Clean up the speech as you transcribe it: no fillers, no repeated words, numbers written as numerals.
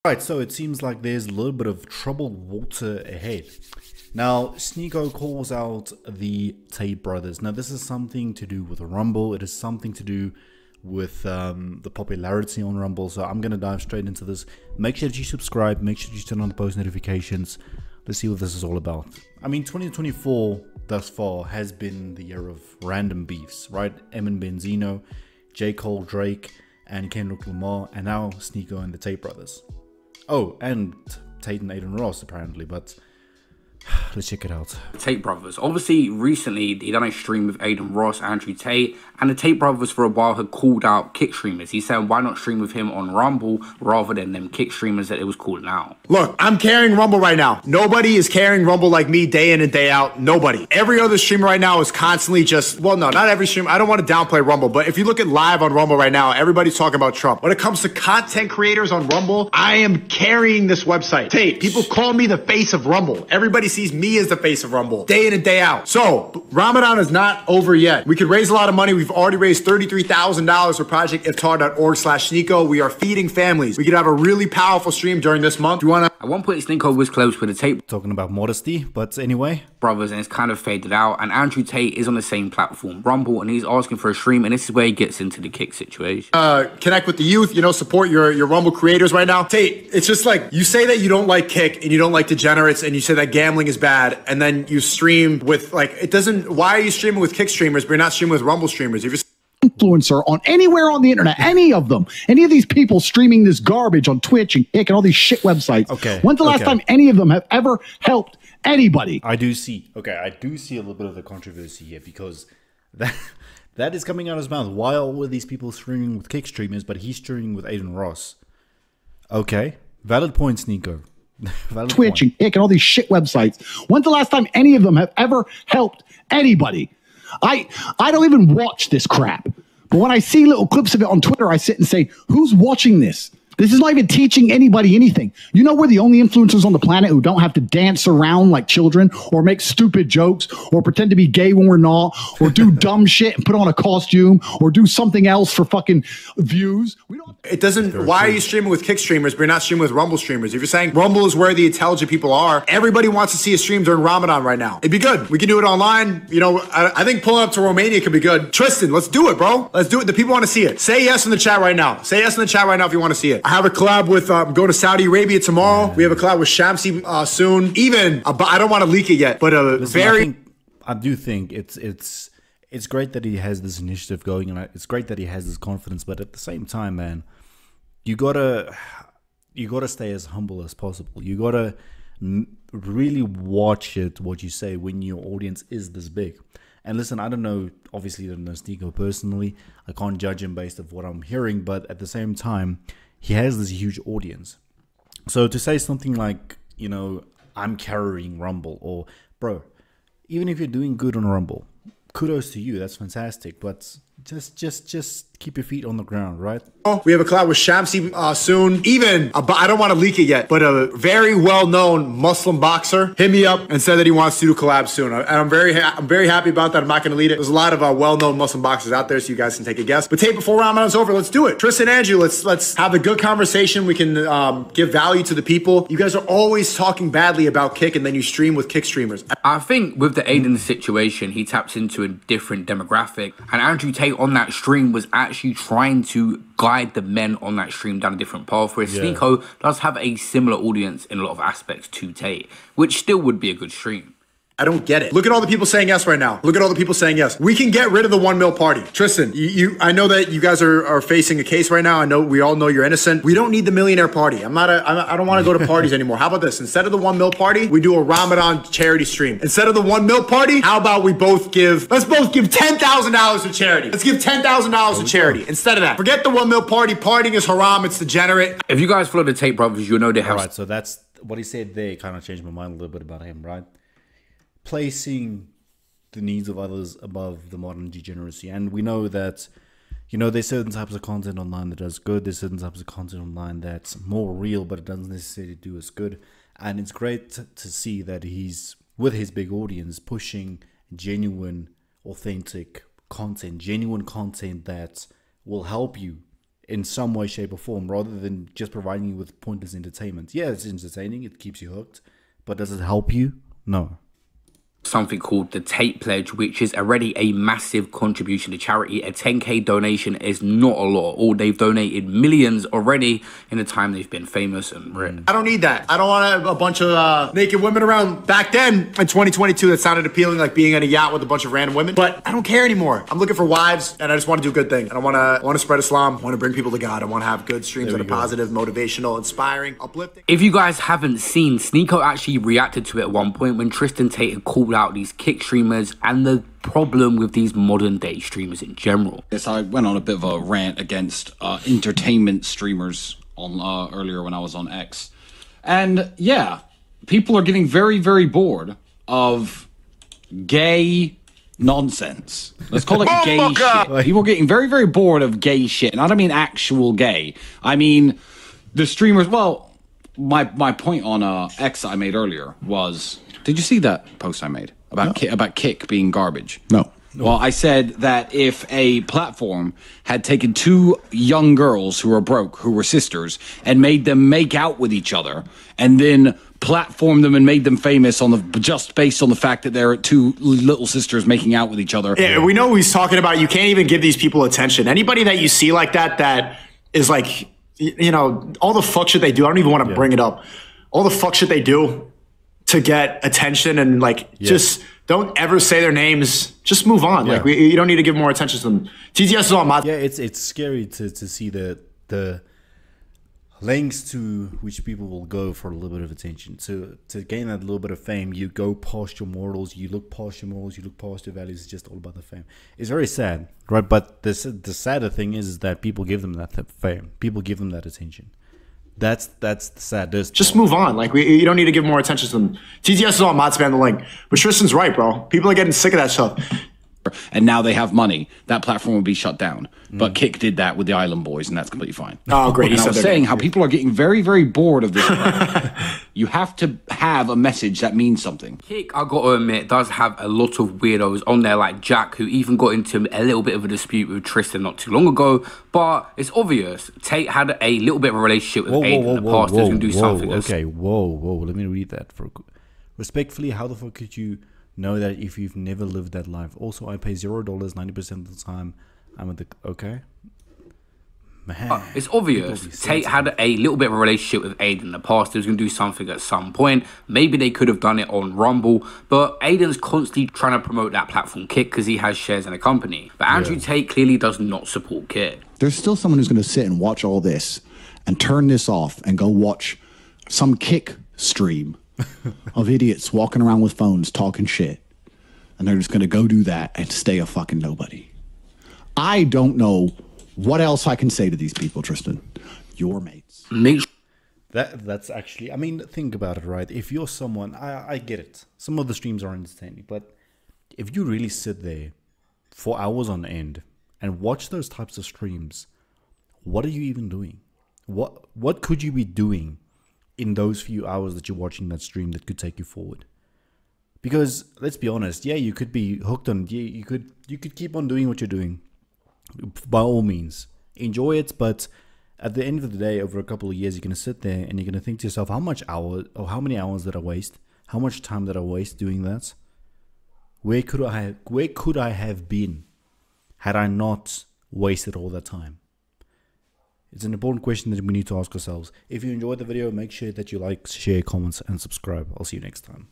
Right, so it seems like there's a little bit of troubled water ahead. Now, Sneako calls out the Tate brothers. Now, this is something to do with Rumble. It is something to do with the popularity on Rumble. So I'm going to dive straight into this. Make sure that you subscribe. Make sure that you turn on the post notifications. Let's see what this is all about. I mean, 2024 thus far has been the year of random beefs, right? Emin Benzino, J. Cole, Drake, and Kendrick Lamar, and now Sneako and the Tate brothers. Oh, and Tate and Aiden Ross, apparently, but let's check it out. Tate brothers. Obviously, recently, he done a stream with Aiden Ross, Andrew Tate, and the Tate brothers for a while had called out kick streamers. He said, why not stream with him on Rumble rather than them kick streamers that it was calling out? Look, I'm carrying Rumble right now. Nobody is carrying Rumble like me day in and day out. Nobody. Every other streamer right now is constantly just, well, no, not every streamer. I don't want to downplay Rumble, but if you look at live on Rumble right now, everybody's talking about Trump. When it comes to content creators on Rumble, I am carrying this website. Tate, people call me the face of Rumble. Everybody sees me as the face of Rumble day in and day out. So Ramadan is not over yet. We could raise a lot of money. We've already raised $33,000 for projectiftar.org/Sneako. We are feeding families. We could have a really powerful stream during this month. You want to? At one point, Sneako was close with the Tate Talking about modesty, but anyway. brothers, and it's kind of faded out. And Andrew Tate is on the same platform, Rumble, and he's asking for a stream. And this is where he gets into the kick situation. Connect with the youth, you know, support your Rumble creators right now. Tate, it's just like, you say that you don't like kick and you don't like degenerates and you say that gambling is bad, and then you stream with, like, it doesn't, why are you streaming with kick streamers but you're not streaming with Rumble streamers? If you're influencer on anywhere on the internet, any of them, any of these people streaming this garbage on Twitch and Kick and all these shit websites. Okay. When's the last time any of them have ever helped anybody? I do see a little bit of the controversy here, because that is coming out of his mouth. Why are all of these people streaming with kick streamers, but he's streaming with Aiden Ross? Okay, valid point, Sneako. Valid Twitch point. and Kick and all these shit websites. When's the last time any of them have ever helped anybody? I don't even watch this crap. But when I see little clips of it on Twitter, I sit and say, who's watching this? This is not even teaching anybody anything. You know, we're the only influencers on the planet who don't have to dance around like children or make stupid jokes or pretend to be gay when we're not, or do dumb shit and put on a costume or do something else for fucking views. We don't. It doesn't, why are you streaming with kick streamers but you're not streaming with Rumble streamers? If you're saying Rumble is where the intelligent people are, everybody wants to see a stream during Ramadan right now. It'd be good. We can do it online. You know, I think pulling up to Romania could be good. Tristan, let's do it, bro. Let's do it. The people want to see it. Say yes in the chat right now. Say yes in the chat right now if you want to see it. I have a collab with, going to Saudi Arabia tomorrow. Yeah. We have a collab with Shamsi soon. Even, I don't want to leak it yet, but Listen, I do think it's great that he has this initiative going, and it's great that he has this confidence, but at the same time, man, you gotta stay as humble as possible. You gotta really watch what you say when your audience is this big. And listen, I don't know, obviously I don't know Sneako personally. I can't judge him based on what I'm hearing, but at the same time, he has this huge audience. So to say something like, you know, I'm carrying Rumble, or bro, even if you're doing good on Rumble, kudos to you, that's fantastic, but just keep your feet on the ground, right? We have a collab with Shamsi soon. Even, I don't want to leak it yet, but a very well-known Muslim boxer hit me up and said that he wants to do a collab soon. And I'm very happy about that. I'm not going to lead it. There's a lot of well-known Muslim boxers out there, so you guys can take a guess. But Tate, before Ramadan's over, let's do it. Tristan and Andrew, let's have a good conversation. We can give value to the people. You guys are always talking badly about kick, and then you stream with kick streamers. I think with the Aiden situation, he taps into a different demographic, and Andrew Tate on that stream was actually trying to guide the men on that stream down a different path, where Sneako does have a similar audience in a lot of aspects to Tate, which still would be a good stream. I don't get it. Look at all the people saying yes right now. Look at all the people saying yes. We can get rid of the 1 mil party. Tristan, I know that you guys are facing a case right now. I know we all know you're innocent. We don't need the millionaire party. I don't want to go to parties anymore. How about this? Instead of the 1 mil party, we do a Ramadan charity stream. Instead of the 1 mil party, how about let's both give $10,000 to charity. Let's give $10,000 to charity. Instead of that, forget the 1 mil party. Partying is haram. It's degenerate. If you guys follow the Tate brothers, you'll know they have. All right, so that's what he said there. Kind of changed my mind a little bit about him, right? Placing the needs of others above the modern degeneracy. And we know that, you know, there's certain types of content online that does good. There's certain types of content online that's more real, but it doesn't necessarily do as good. And it's great to see that he's, with his big audience, pushing genuine, authentic content, genuine content that will help you in some way, shape, or form, rather than just providing you with pointless entertainment. Yeah, it's entertaining, it keeps you hooked, but does it help you? No. Something called the Tate Pledge, which is already a massive contribution to charity. A 10K donation is not a lot. Or they've donated millions already in the time they've been famous and rich. I don't need that. I don't want a bunch of naked women around. Back then, in 2022, that sounded appealing, like being on a yacht with a bunch of random women. But I don't care anymore. I'm looking for wives, and I just want to do a good thing. And I want to spread Islam. I want to bring people to God. I want to have good streams that are positive, motivational, inspiring, uplifting. If you guys haven't seen, Sneako actually reacted to it at one point when Tristan Tate had called out these kick streamers and the problem with these modern day streamers in general. Yes, I went on a bit of a rant against entertainment streamers on earlier when I was on X. And yeah, people are getting very, very bored of gay nonsense. Let's call it gay shit. People are getting very, very bored of gay shit. And I don't mean actual gay. I mean the streamers, well, my point on X I made earlier was, did you see that post I made about Kick being garbage? No. Well, I said that if a platform had taken two young girls who were broke, who were sisters, and made them make out with each other, and then platformed them and made them famous on the just based on the fact that they're two little sisters making out with each other. Yeah, we know who he's talking about. You can't even give these people attention. Anybody that you see like that is like, you know, all the fuck shit they do. I don't even want to bring it up. All the fuck shit they do to get attention, and like just don't ever say their names. Just move on. Like you don't need to give more attention to them. TTS is all my. Yeah, it's scary to see the lengths to which people will go for a little bit of attention. To gain that little bit of fame, you go past your morals, you look past your morals, you look past your values. It's just all about the fame. It's very sad, right? But the sadder thing is that people give them that fame. People give them that attention. That's the saddest. Just move on. Like you don't need to give more attention to them. TTS is all mod spam the link. But Tristan's right, bro. People are getting sick of that stuff. And now they have money. That platform will be shut down. But Kick did that with the Island Boys, and that's completely fine. Oh, great. And I was saying how people are getting very, very bored of this. You have to have a message that means something. Kick, I got to admit, does have a lot of weirdos on there, like Jack, who even got into a little bit of a dispute with Tristan not too long ago. But it's obvious. Tate had a little bit of a relationship with Aiden in the past. He's going to do something. Okay, whoa. Let me read that. Respectfully, how the fuck could you know that if you've never lived that life? Also, I pay $0 90% of the time. I'm at the okay. Man, it's obvious. Tate had a little bit of a relationship with Aiden in the past. He was going to do something at some point. Maybe they could have done it on Rumble, but Aiden's constantly trying to promote that platform Kick because he has shares in a company. But Andrew Tate clearly does not support Kick. There's still someone who's going to sit and watch all this and turn this off and go watch some Kick stream of idiots walking around with phones talking shit. And they're just going to go do that and stay a fucking nobody. I don't know what else I can say to these people, Tristan. Your mates. That's actually, I mean, think about it, right? If you're someone, I get it. Some of the streams are entertaining, but if you really sit there for hours on end and watch those types of streams, what are you even doing? What could you be doing in those few hours that you're watching that stream that could take you forward? Because let's be honest, yeah, you could be hooked on, you could keep on doing what you're doing. By all means, enjoy it, but at the end of the day, over a couple of years, you're going to sit there and you're going to think to yourself, how many hours did I waste? How much time did I waste doing that? Where could I have been had I not wasted all that time? It's an important question that we need to ask ourselves. If you enjoyed the video, make sure that you like, share, comments, and subscribe. I'll see you next time.